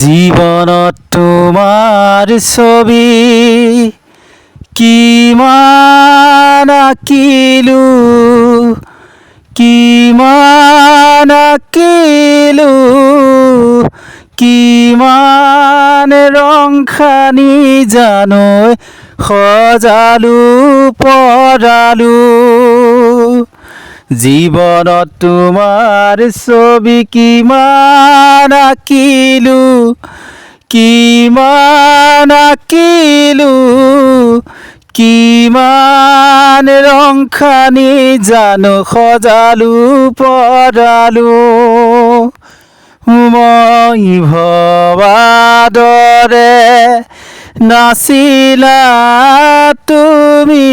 জীৱনত তোমাৰ ছবি কিমান আঁকিলো কিমান আঁকিলো কিমান ৰং সানি জানৈ সজালো পৰালো জীৱনত তোমাৰ ছবি কিমান আঁকিলো কিমান আঁকিলো কিমান ৰং সানি জানো সজালো পৰালো মই ভবাৰ দৰে নাছিলা তুমি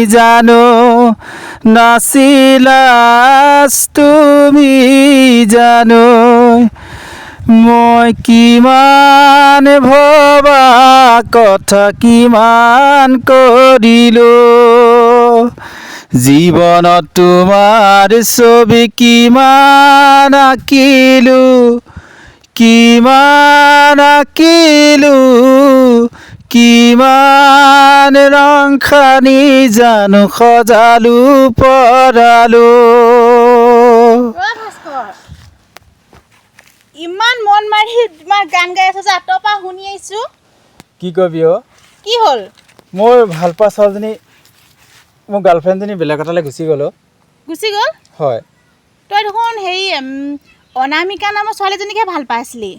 জানো নাছিলা তুমি জানো মই কিমান ভবা কথা কিমান কৰিলো জীৱনত তোমাৰ ছবি কিমান আঁকিলো কিমান আঁকিলো কিমান ৰং সানি জানো সজালো পৰালো ইমান মন মাৰি তোমাৰ গান গাই আছা যে আঁতৰ পৰা শুনি আহিছো কি কবি অ কি হ'ল মোৰ ভাল পোৱা ছোৱালীজনী মোৰ গাৰ্লফ্ৰেণ্ডজনী বেলেগ এটালৈ গুচি গ'ল হয় তই দেখোন হেৰি অনামিকা নামৰ ছোৱালীজনীকে ভাল পাইছিলি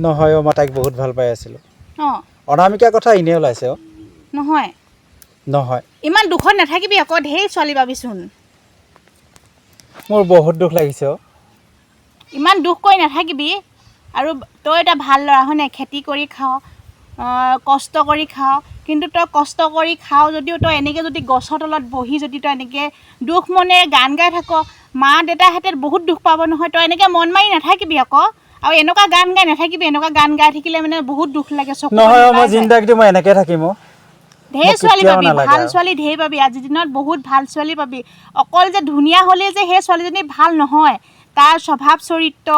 নহয় মই তাইক বহুত ভাল পাই আছিলোঁ অঁ অনামিকাৰ কথা এনেই ওলাইছে অ নহয় নহয় ইমান দুখত নাথাকিবি আকৌ ঢেৰ ছোৱালী পাবিচোন মোৰ বহুত দুখ লাগিছে অ ইমান দুখ কৰি নাথাকিবি আৰু তই এটা ভাল ল'ৰা হয় নাই খেতি কৰি খাৱ কষ্ট কৰি খাৱ কিন্তু তই কষ্ট কৰি খাৱ যদিও তই এনেকৈ যদি গছৰ তলত বহি যদি তই এনেকৈ দুখ মনেৰে গান গাই থাক মা দেউতাহঁতে বহুত দুখ পাব নহয় তই এনেকৈ মন মাৰি নাথাকিবি আকৌ আৰু এনেকুৱা গান গাই নাথাকিবি এনেকুৱা গান গাই থাকিলে মানে বহুত দুখ লাগে চকু নহয় মই জিন্দাগীটো মই এনেকৈ থাকিম ঢেৰ ছোৱালী পাবি ভাল ছোৱালী ঢেৰ পাবি আজিৰ দিনত বহুত ভাল ছোৱালী পাবি অকল যে ধুনীয়া হ'লেই যে সেই ছোৱালীজনী ভাল নহয় তাৰ স্বভাৱ চৰিত্ৰ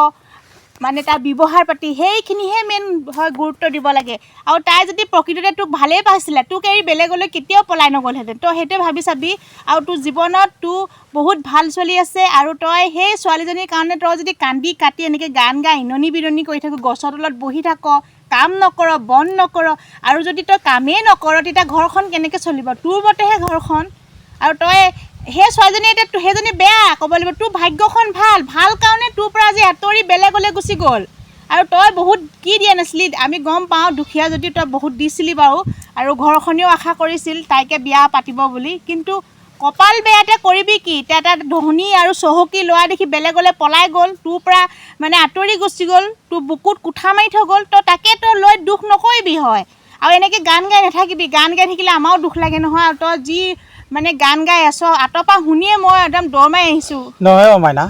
মানে তাৰ ব্যৱহাৰ পাতি সেইখিনিহে মেইন হয় গুৰুত্ব দিব লাগে আৰু তাই যদি প্ৰকৃততে তোক ভালেই পাইছিলে তোক এৰি বেলেগলৈ কেতিয়াও পলাই নগ'লহেঁতেন তই সেইটোৱে ভাবি চাবি আৰু তোৰ জীৱনত তোৰ বহুত ভাল ছোৱালী আছে আৰু তই সেই ছোৱালীজনীৰ কাৰণে তই যদি কান্দি কাটি এনেকৈ গান গাই ইননি বিননি কৰি থাকোঁ গছৰ তলত বহি থাক কাম নকৰ বন নকৰ আৰু যদি তই কামেই নকৰ তেতিয়া ঘৰখন কেনেকৈ চলিব তোৰ মতেহে ঘৰখন আৰু তই সেই ছোৱালীজনী এতিয়া সেইজনী বেয়া ক'ব লাগিব তোৰ ভাগ্যখন ভাল কাৰণে তোৰ পৰা আজি আঁতৰি বেলেগলৈ গুচি গ'ল আৰু তই বহুত কি দিয়া নাছিলি আমি গম পাওঁ দুখীয়া যদিও তই বহুত দিছিলি বাৰু আৰু ঘৰখনেও আশা কৰিছিল তাইকে বিয়া পাতিব বুলি কিন্তু কপাল বেয়াতে কৰিবি কি এতিয়া এটা ধনী আৰু চহকী ল'ৰা দেখি বেলেগলৈ পলাই গ'ল তোৰ পৰা মানে আঁতৰি গুচি গ'ল তোৰ বুকুত কোঠা মাৰি থৈ গ'ল তই তাকে তই লৈ দুখ নকৰিবি হয় আৰু এনেকৈ গান গাই নাথাকিবি গান গাই থাকিলে আমাৰো দুখ লাগে নহয় আৰু তই যি মানে গান গাই আছ আঁতৰ পৰা শুনিয়ে মই একদম দৌৰ মাৰি আহিছোঁ নহয় অ মাইনা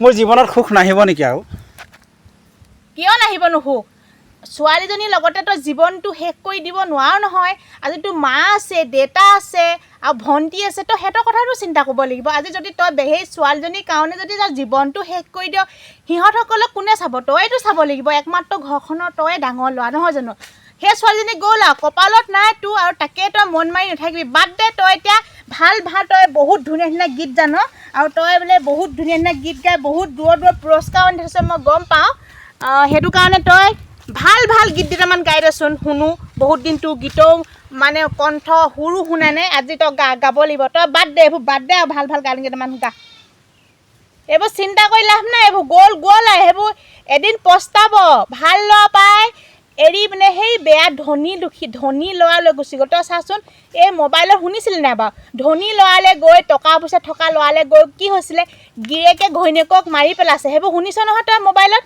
মোৰ জীৱনত সুখ নাহিব নেকি আৰু কিয় নাহিবনো সুখ ছোৱালীজনীৰ লগতে তই জীৱনটো শেষ কৰি দিব নোৱাৰ নহয় আজি তোৰ মা আছে দেউতা আছে আৰু ভণ্টি আছে তই সিহঁতৰ কথাটো চিন্তা কৰিব লাগিব আজি যদি তই সেই ছোৱালীজনীৰ কাৰণে যদি তই জীৱনটো শেষ কৰি দিয় সিহঁতসকলক কোনে চাব তইতো চাব লাগিব একমাত্ৰ ঘৰখনৰ তই ডাঙৰ ল'ৰা নহয় জানো সেই ছোৱালীজনী গ'ল আৰু কপালত নাই তোৰ আৰু তাকে তই মন মাৰি নাথাকিবি বাদ দে তই এতিয়া ভাল তই বহুত ধুনীয়া গীত জান আৰু তই বোলে বহুত ধুনীয়া গীত গাই বহুত দূৰত পুৰস্কাৰ আনি থৈছ মই গম পাওঁ সেইটো কাৰণে তই ভাল গীত দুটামান গাই দেচোন শুনো বহুত দিন তোৰ গীতও মানে কণ্ঠ সুৰো শুনা নাই আজি তই গাব লাগিব তই বাদ দে এইবোৰ বাদ দে আৰু ভাল গান কেইটামান গা এইবোৰ চিন্তা কৰি লাভ নাই এইবোৰ গ'ল আৰু সেইবোৰ এদিন পস্তাব ভাল ল'ৰা পাই এৰি মানে সেই বেয়া ধনী ল'ৰালৈ গুচি গ'ল তই চাচোন এই মোবাইলত শুনিছিলি নাই বাৰু ধনী ল'ৰালৈ গৈ টকা পইচা থকা ল'ৰালৈ গৈ কি হৈছিলে গিৰিয়েকে ঘৈণীয়েকক মাৰি পেলাইছে সেইবোৰ শুনিছ নহয় তই মোবাইলত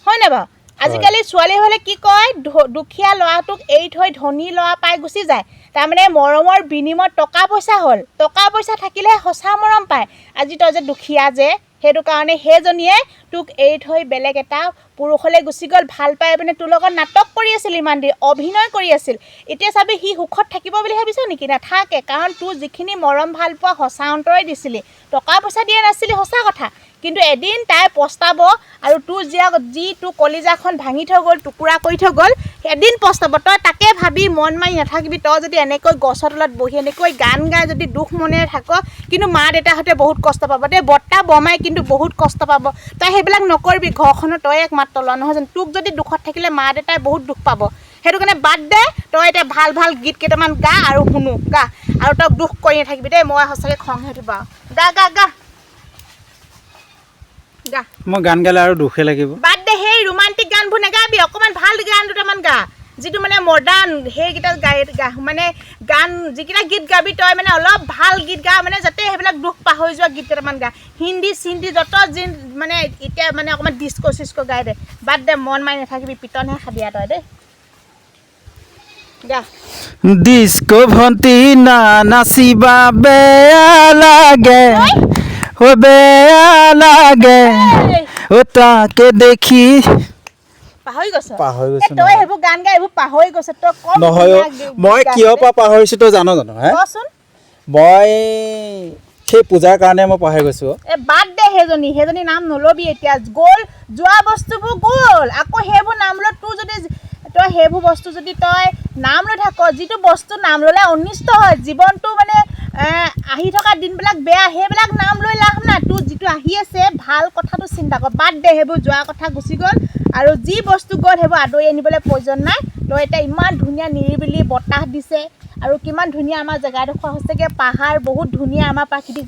হয় নাই বাৰু আজিকালি ছোৱালী হ'লে কি কয় দুখীয়া ল'ৰাটোক এৰি থৈ ধনী ল'ৰা পাই গুচি যায় তাৰমানে মৰমৰ বিনিময়ত টকা পইচা হ'ল টকা পইচা থাকিলেহে সঁচা মৰম পায় আজি তই যে দুখীয়া যে সেইটো কাৰণে সেইজনীয়ে তোক এৰি থৈ বেলেগ এটা পুৰুষলৈ গুচি গ'ল ভাল পাই পিনে তোৰ লগত নাটক কৰি আছিল ইমান দিন অভিনয় কৰি আছিল এতিয়া চাবি সি সুখত থাকিব বুলি ভাবিছ নেকি নাথাকে কাৰণ তোৰ যিখিনি মৰম ভাল পোৱা সঁচা অন্তৰে দিছিলি টকা পইচা দিয়া নাছিলি সঁচা কথা কিন্তু এদিন তাই পস্তাব আৰু তোৰ যি তোৰ কলিজাখন ভাঙি থৈ গ'ল টুকুৰা কৰি থৈ গ'ল এদিন পস্তাব তই তাকে ভাবি মন মাৰি নাথাকিবি তই যদি এনেকৈ গছৰ তলত বহি এনেকৈ গান গাই যদি দুখ মনেৰে থাক কিন্তু মা দেউতাহঁতে বহুত কষ্ট পাব দেই বৰ্তা বমাই কিন্তু বহুত কষ্ট পাব তই সেইবিলাক নকৰিবি ঘৰখনৰ তই একমাত্ৰ ল নহয় জানো তোক যদি দুখত থাকিলে মা দেউতাই বহুত দুখ পাব সেইটো কাৰণে বাদ দে তই এতিয়া ভাল ভাল গীত কেইটামান গা আৰু শুনো গা আৰু তই দুখ কৰি নাথাকিবি দেই মই সঁচাকৈ খং হৈ উঠিব গা গা গা গা মই গান গালে আৰু দুখে লাগিব বাদ দে সেই ৰোমান্টিক গানবোৰ নেগাবি অকণমান ভাল গান দুটামান গা যিটো মানে মডাৰ্ণ সেইকেইটা গা মানে গান যিকেইটা গীত গাবি তই মানে অলপ ভাল গীত গা মানে যাতে সেইবিলাক দুখ পাহৰি যোৱা গীত কেইটামান গা হিন্দী চিন্দি যত যি মানে এতিয়া মানে অকণমান ডিস্কো চিস্কো গাই দে বাদ দে মন মাৰি নাথাকিবি পিটনহে খাবি তই দেই গা ডিস্কো ভণ্টি না নাচিবা বেয়া লাগে ও বেয়া লাগে ও তাকে দেখি পাহৰি গৈছ গৈছো তই সেইবোৰ গান গাই এইবোৰ পাহৰি গৈছ তই কম নহয় মই কিয় পাহৰিছো তই জানো হে কচোন মই সেই পূজাৰ কাৰণে মই পাহৰি গৈছো বাদ দে সেইজনী নাম নলবি এতিয়া গ'ল যোৱা বস্তুবোৰ গ'ল আকৌ সেইবোৰ নাম লৈ তোৰ যদি তই সেইবোৰ বস্তু যদি তই নাম লৈ থাক যিটো বস্তু নাম ল'লে অনিষ্ট হয় জীৱনটো মানে আহি থকা দিনবিলাক বেয়া সেইবিলাক নাম লৈ লাভ নাই তোৰ যিটো আহি আছে ভাল কথাটো চিন্তা কৰ বাদ দে সেইবোৰ যোৱা কথা গুচি গ'ল আৰু যি বস্তু গ'ল সেইবোৰ আদৰি আনিবলৈ প্ৰয়োজন নাই তই এতিয়া ইমান ধুনীয়া নিৰিবিলি বতাহ দিছে আৰু কিমান ধুনীয়া আমাৰ জেগাডোখৰ হৈছেগৈ পাহাৰ বহুত ধুনীয়া আমাৰ প্ৰাকৃতিক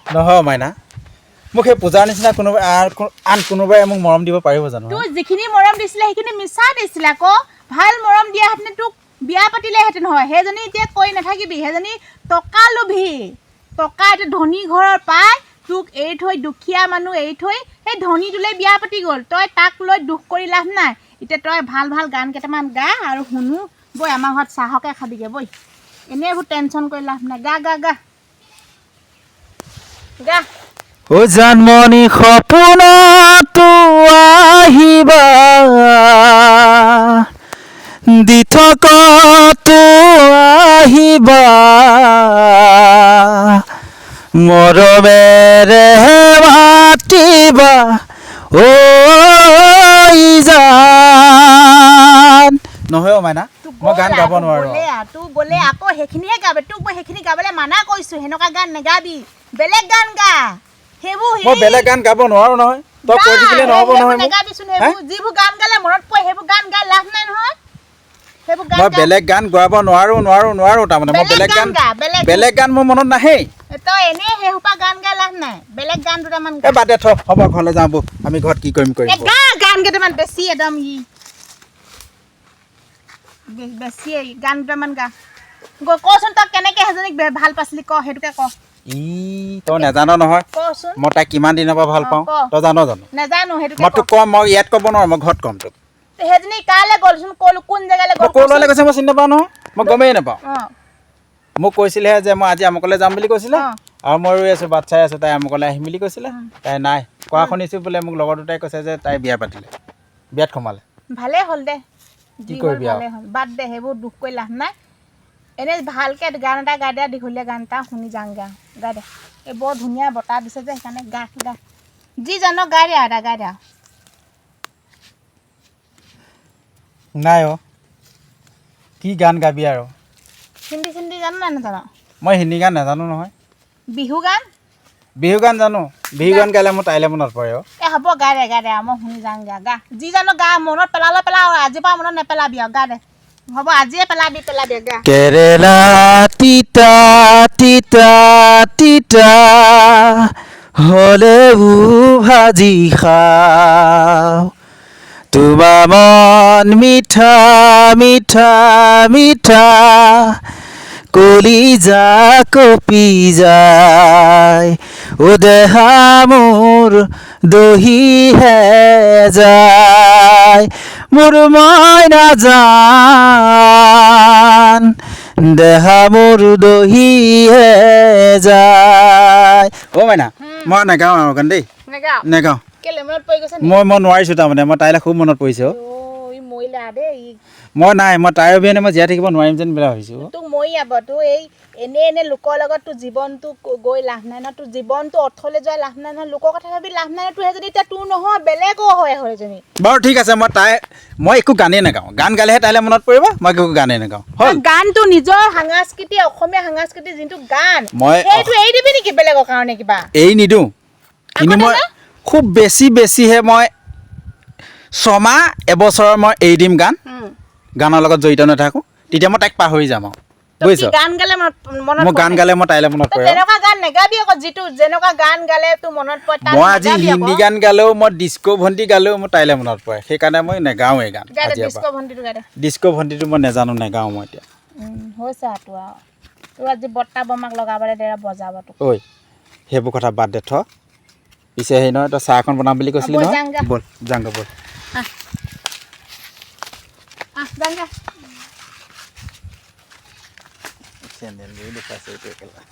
নহয় মাইনা মোক সেই পূজাৰ নিচিনা কোনোবাই আন কোনোবাই মোক মৰম দিব পাৰিব জানো তোৰ যিখিনি মৰম দিছিলে সেইখিনি মিছা দিছিলে আকৌ ভাল মৰম দিয়াহেঁতেনে তোক বিয়া পাতিলেহেঁতেন হয় সেইজনী এতিয়া কৈ নাথাকিবি সেইজনী টকা লোভী টকা এতিয়া ধনী ঘৰৰ পাই তোক এৰি থৈ দুখীয়া মানুহ এৰি থৈ সেই ধনীটোলৈ বিয়া পাতি গ'ল তই তাক লৈ দুখ কৰি লাভ নাই এতিয়া তই ভাল ভাল গান কেইটামান গা আৰু শুনো বৈ আমাৰ ঘৰত চাহকে খাবিগৈ বৈ এনেই এইবোৰ টেনশ্যন কৰি লাভ নাই গা গা গা গা ও জানমণি সপোনতো আহিবা দি থকতো আহিবা মৰমেৰে মাতিবা ঐ জান নহয় মাইনা মই গান গাব নোৱাৰো তোক গ'লে আকৌ সেইখিনিহে গাবে তোক মই সেইখিনি গাবলৈ মানা কৰিছোঁ সেনেকুৱা গান নেগাবি বেলেগ গান গা সেইবোৰ মই বেলেগ গান গাব নোৱাৰো নহয় তই কৈ থাকিলে নহ'ব নহয় নেগাবিচোন সেইবোৰ যিবোৰ গান গালে মনত পৰে সেইবোৰ গান গাই লাভ নাই নহয় সেইবোৰ গান মই বেলেগ গান গাব নোৱাৰো তাৰমানে মই বেলেগ গান মোৰ মনত নাহে তই এনেই সেইসোপা গান গাই লাভ নাই বেলেগ গান দুটামান বাদ দে হ'ব ঘৰলৈ যাওঁ বৌ আমি ঘৰত কি কৰিম গা গান কেইটামান বেছি একদম বেছি গান দুটামান গা কচোন তই কেনেকৈ সেইজনীক ভাল পাইছিলি ক সেইটোকে ক তই নাজানো নহয় কচোন মই তাইক কিমান দিনৰ পৰা ভাল পাওঁ তই জানো নাজানো সেইটোকে মই তোক কম মই ইয়াত ক'ব নোৱাৰো মই ঘৰত ক'ম তোক সেইজনী কালৈ গ'লচোন কোন জেগালৈ গ'ল ক'লৈ গৈছে মই চিনি নাপাওঁ নহয় মই গমেই নাপাওঁ মোক কৈছিলেহে যে মই আজি আমুকলৈ যাম বুলি কৈছিলে আৰু মই ৰৈ আছোঁ বাট চাই আছোঁ তাই আমুকলৈ আহিম বুলি কৈছিলে তাই নাই কোৱা শুনিছোঁ বোলে মোক লগৰ দুটাই কৈছে যে তাই বিয়া পাতিলে বিয়াত সোমালে ভালেই হ'ল দে কি কৰিবি আৰু বাদ দে সেইবোৰ দুখ কৰি লাভ নাই এনেই ভালকৈ গান এটা গাই দে দীঘলীয়া গান এটা শুনি যাওঁ গাই দে এই বৰ ধুনীয়া বতাহ দিছে যে সেইকাৰণে গা যি জান গাই দে এটা গাই দে নাই কি গান গাবি আৰু হিন্দী জানো নাই নাজানো মই হিন্দী গান নাজানো নহয় বিহু গান জানো বিহু গান গালে মোৰ তাইলৈ মনত পৰে হ'ব গাই দে মই শুনি যাওঁ গা যি জানো গা মনত পেলালে পেলাও আজিৰ পৰা মনত নেপেলাবি আৰু গা দে হ'ব আজিয়ে পেলাবি গা কেৰেলা তিতা তিতা তিতা হ'লেও ভাজি খাওঁ তোমাৰ মন মিঠা মিঠা মিঠা কলিজা কপি যায় ও দেহা মোৰ দহিহে যায় মোৰ মইনা জান দেহা মোৰ দহিহে যায় মাইনা মই নাগাওঁ আৰু গান দেই নাগাওঁ মই নোৱাৰিছোঁ তাৰমানে মই তাইলৈ খুব মনত পৰিছে মই তাইৰ অবিহনে মই জীয়াই থাকিব নোৱাৰিম যেন বোলা ভাবিছোঁ তোক মই তোৰ এই এনে লোকৰ লগত তোৰ জীৱনটো গৈ লাভ নাই ন, তোৰ জীৱনটো অৰ্থলৈ যোৱা লাভ নাই নহয়, লোকৰ কথা ভাবি লাভ নাই। তোৰ সেইজনী এতিয়া তোৰ নহয় বেলেগো হয় সেইজনী। বাৰু ঠিক আছে, মই একো গানেই নাগাওঁ। গান গালেহে তাইলৈ মনত পৰিব, মই একো গানেই নাগাওঁ। হ'ল গানটো নিজৰ সাংস্কৃতি, অসমীয়া সাংস্কৃতি যোনটো গান, মই সেইটো এৰি দিবি নেকি বেলেগৰ কাৰণে কিবা? এৰি নিদিওঁ, কিন্তু মই খুব বেছিহে মই 6 মাহ এবছৰৰ মই এৰি দিম গানৰ লগত জড়িত নাথাকোঁ, তেতিয়া মই তাইক পাহৰি যাম আৰু বুজিছ। গান গালে মই গান গালে মই তাইলৈ মনত পৰে। তেনেকুৱা গান নেগাবি আকৌ, যেনেকুৱা গান গালে তোৰ মনত পৰে। মই আজি হিন্দী গান গালেও, মই ডিস্কো ভণ্টি গালেও মোৰ তাইলৈ মনত পৰে, সেইকাৰণে মই নেগাওঁৱেই গান। ডিস্কো ভণ্টিটো মই নেজানো, নেগাওঁ মই এতিয়া। হৈছে তোৰ আজি বৰ্তা বমাক লগাবলৈ দে, বজাব তোক। ঐ সেইবোৰ কথা বাদ দে, পিছে হেৰি নহয়, তই চাহ এখন বনাম বুলি কৈছিলি নহয়, ব'ল যাংগৈ ব'ল। চেণ্ডেল দেখুৱাইছে এইটো একেবাৰে।